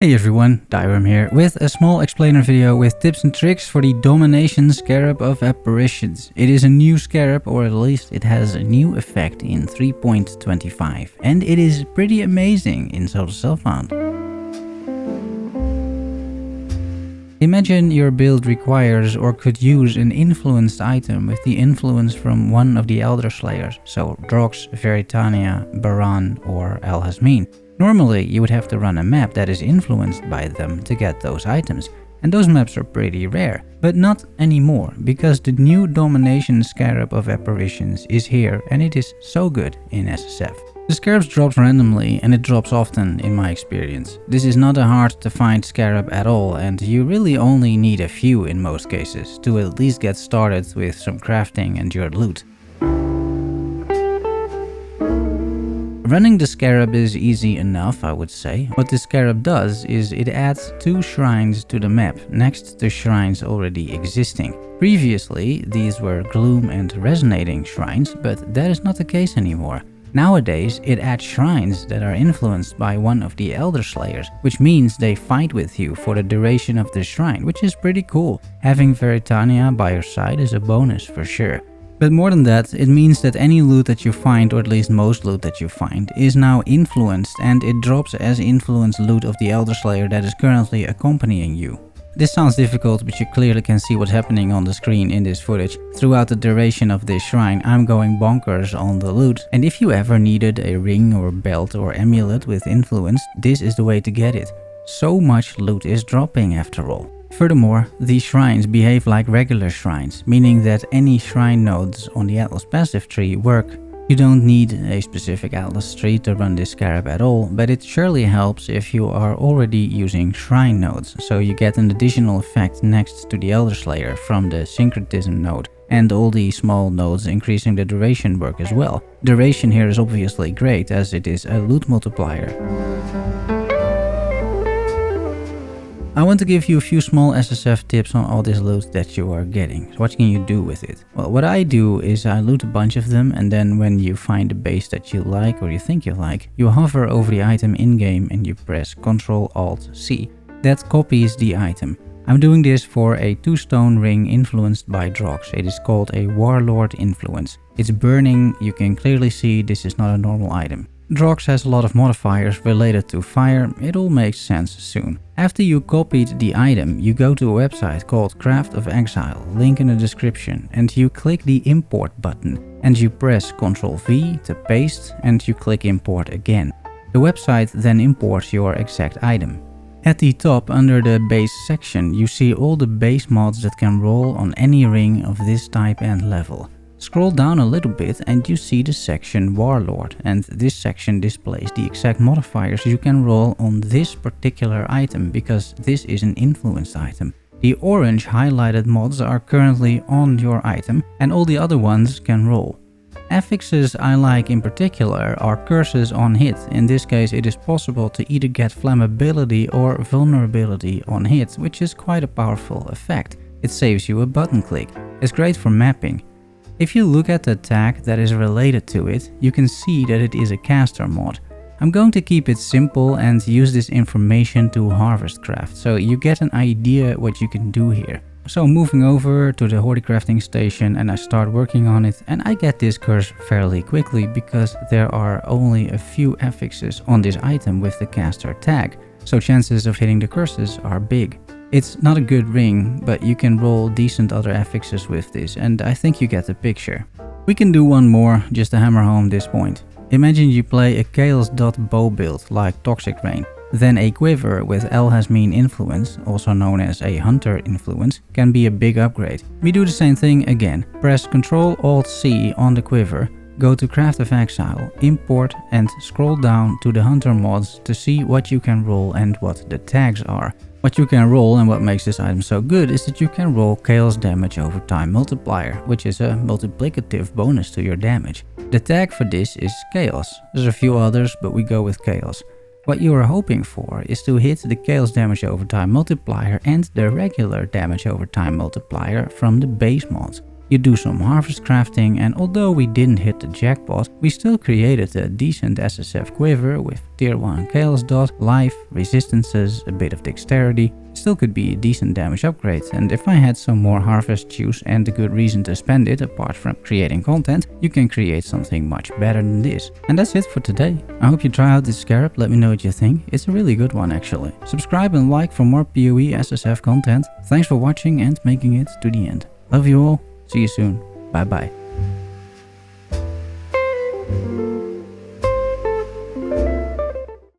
Hey everyone, Thyworm here with a small explainer video with tips and tricks for the Domination Scarab of Apparitions. It is a new scarab, or at least it has a new effect in 3.25, and it is pretty amazing in Total Self-Found. Imagine your build requires or could use an influenced item with the influence from one of the elderslayers, so Drox, Veritania, Baran or Hazmin. Normally, you would have to run a map that is influenced by them to get those items, and those maps are pretty rare. But not anymore, because the new Domination Scarab of Apparitions is here and it is so good in SSF. The scarabs drops randomly and it drops often in my experience. This is not a hard to find scarab at all, and you really only need a few in most cases to at least get started with some crafting and your loot. Running the scarab is easy enough, I would say. What the scarab does is it adds 2 shrines to the map, next to shrines already existing. Previously, these were gloom and resonating shrines, but that is not the case anymore. Nowadays, it adds shrines that are influenced by one of the elderslayers, which means they fight with you for the duration of the shrine, which is pretty cool. Having Veritania by your side is a bonus for sure. But more than that, it means that any loot that you find, or at least most loot that you find, is now influenced, and it drops as influenced loot of the elderslayer that is currently accompanying you. This sounds difficult, but you clearly can see what's happening on the screen in this footage. Throughout the duration of this shrine, I'm going bonkers on the loot, and if you ever needed a ring or belt or amulet with influence, this is the way to get it. So much loot is dropping after all. Furthermore, these shrines behave like regular shrines, meaning that any shrine nodes on the Atlas passive tree work. You don't need a specific Atlas tree to run this scarab at all, but it surely helps if you are already using shrine nodes, so you get an additional effect next to the elderslayer from the syncretism node, and all the small nodes increasing the duration work as well. Duration here is obviously great as it is a loot multiplier. I want to give you a few small SSF tips on all this loot that you are getting. So what can you do with it? Well, what I do is I loot a bunch of them, and then when you find a base that you like or you think you like, you hover over the item in-game and you press Ctrl-Alt-C. That copies the item. I'm doing this for a 2-stone ring influenced by Drox. It is called a Warlord influence. It's burning, you can clearly see this is not a normal item. Drox has a lot of modifiers related to fire, it all makes sense soon. After you copied the item, you go to a website called Craft of Exile, link in the description, and you click the import button, and you press Ctrl-V to paste, and you click import again. The website then imports your exact item. At the top under the base section, you see all the base mods that can roll on any ring of this type and level. Scroll down a little bit and you see the section Warlord, and this section displays the exact modifiers you can roll on this particular item, because this is an influenced item. The orange highlighted mods are currently on your item, and all the other ones can roll. Affixes I like in particular are curses on hit. In this case it is possible to either get flammability or vulnerability on hit, which is quite a powerful effect. It saves you a button click. It's great for mapping. If you look at the tag that is related to it, you can see that it is a caster mod. I'm going to keep it simple and use this information to harvest craft, so you get an idea what you can do here. So moving over to the Horde crafting station, and I start working on it, and I get this curse fairly quickly because there are only a few affixes on this item with the caster tag, so chances of hitting the curses are big. It's not a good ring, but you can roll decent other affixes with this, and I think you get the picture. We can do one more just to hammer home this point. Imagine you play a Chaos Dot bow build like Toxic Rain. Then a quiver with Hazmin influence, also known as a Hunter influence, can be a big upgrade. We do the same thing again. Press Ctrl-Alt-C on the quiver, go to Craft of Exile, import, and scroll down to the Hunter mods to see what you can roll and what the tags are. What you can roll and what makes this item so good is that you can roll Chaos Damage over Time Multiplier, which is a multiplicative bonus to your damage. The tag for this is Chaos. There's a few others, but we go with Chaos. What you are hoping for is to hit the Chaos Damage over Time Multiplier and the regular Damage over Time Multiplier from the base mods. You do some harvest crafting, and although we didn't hit the jackpot, we still created a decent SSF quiver with tier 1 chaos dot, life, resistances, a bit of dexterity. Still could be a decent damage upgrade, and if I had some more harvest juice and a good reason to spend it apart from creating content, you can create something much better than this. And that's it for today. I hope you try out this scarab, let me know what you think. It's a really good one actually. Subscribe and like for more PoE SSF content. Thanks for watching and making it to the end. Love you all. See you soon. Bye bye.